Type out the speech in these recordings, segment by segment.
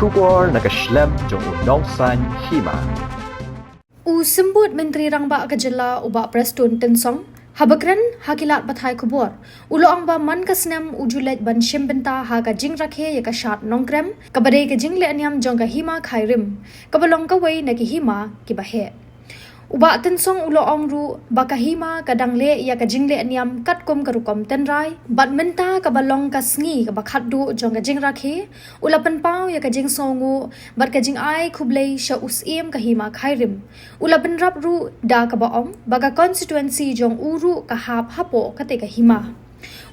Shubor nakaslem jong unongsan Hima. Sembut Menteri Rangba Kajela uba Prestone tensong habakran hakilat bathai kubor ulo angba man kasnem ujulet ban shimbenta haga jingrakhe ya ka Shad Nongkrem kabade ke Jinglehniam jong ka Hima khairim kabalong ka wei na ki Hima ki bahe uba tensong ulo ongru baka Hima kadangle ya ka Jinglehniam katkom karukom tenrai badmenta kabalong ka sngi ka bakhatdu jong ka jingrakhe ulapan pau ya ka jingsongu bat ka jing ai khublei sha usiem ka Hima khairim ulapan rapru da ka baong baga constituency jong uru ka hap hapo kate ka Hima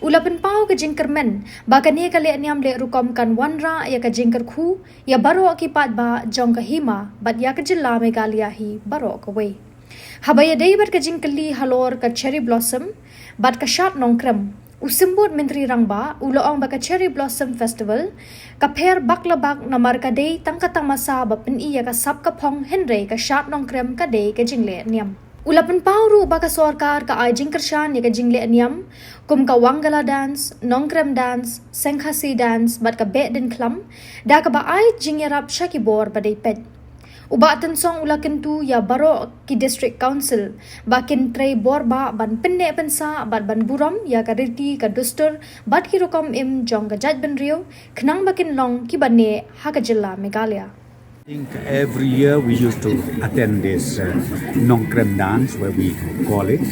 ulapan pau ka jingkermen baka ne ka Lehniam le rukom kan wanra ya ka jingker khu ya baro akipat ba jong ka Hima bat ya ka jilla Meghalaya hi baro ka wei habaya dei bat ka jingkali halor ka cherry blossom bat ka Shad Nongkrem Usimbut Menteri Rangba uloong baka Cherry Blossom Festival kaper baklabak namar ka day tangkatang masa bapin iya ka sap ka pong Henry ka Shad Nongkrem ka day ka Jinglehniam. Ulapan pauru baka sorkar ka ay jingkershan ya ka Jinglehniam kum ka Wangala dance, Nongkrem dance, Sakhi dance bat ka bedin klam da ka ba ay jingyarap shakibor ba day ped. Uba tensong ulakan tu ya baro ki district council bakin tray borba ban penne pensa bat ban buram ya ka riti ka duster bat ki rokom im jong ka jaj ban rio khnang bakin long ki banne ha ka jilla Meghalaya. I think every year we used to attend this Nongkrem dance, where we call it,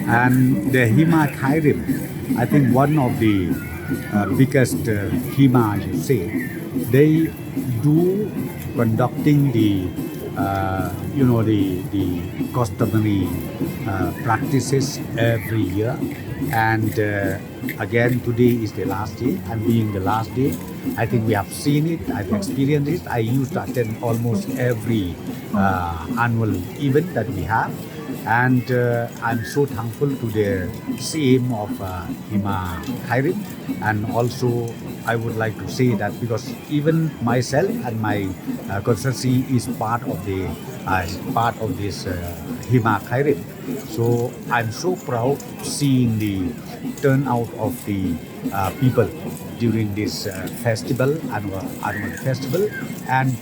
and the Hima Khairim. I think one of the biggest Hima, you say, they do conducting the customary practices every year, and again today is the last day, and being the last day, I think we have seen it, I've experienced it. I used to attend almost every annual event that we have, and I'm so thankful to the CM of Hima Khairim, and also I would like to say that because even myself and my constituency is part of this Hima Khairim, so I'm so proud seeing the turnout of the people during this festival, annual festival, and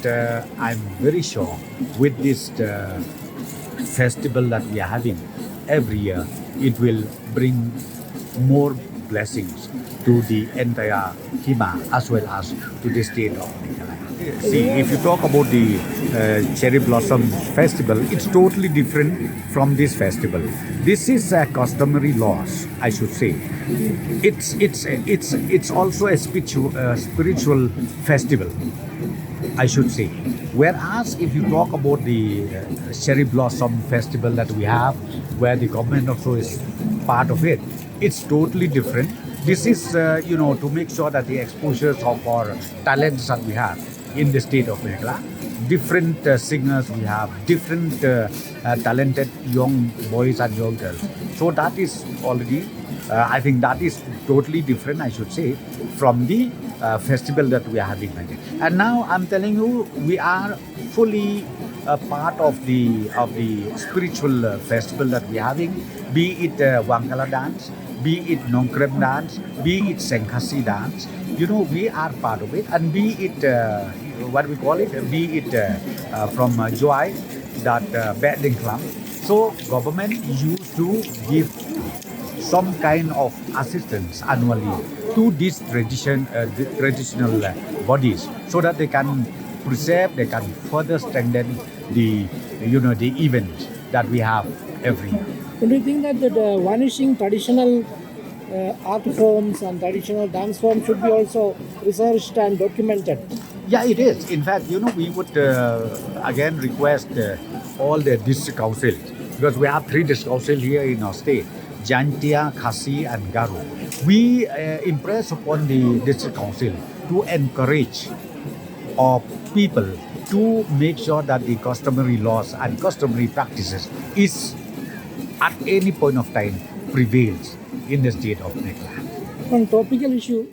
I'm very sure with this festival that we are having every year, it will bring more blessings to the entire Hima as well as to the state of Meghalaya. See, if you talk about the Cherry Blossom Festival, it's totally different from this festival. This is a customary laws, I should say. It's also a spiritual festival, I should say. Whereas if you talk about the Cherry Blossom Festival that we have, where the government also is part of it, it's totally different. This is, to make sure that the exposures of our talents that we have in the state of Meghalaya, different singers we have, different talented young boys and young girls. So that is already, I think that is totally different, I should say, from the festival that we are having. And now I'm telling you, we are fully a part of the spiritual festival that we are having, be it Wangala dance, be it Nongkrem dance, be it Sakhi dance. We are part of it, and be it what we call it, be it from Joy, that bedding club. So government used to give some kind of assistance annually to these traditional bodies, so that they can preserve, they can further strengthen the events that we have every year. Do you think that the vanishing traditional art forms and traditional dance forms should be also researched and documented? Yeah, it is. In fact, we would again request all the district councils, because we have 3 district councils here in our state, Jantia, Khasi and Garu. We impress upon the district council to encourage our people to make sure that the customary laws and customary practices is at any point of time prevails in the state of Meghalaya. On topical issue,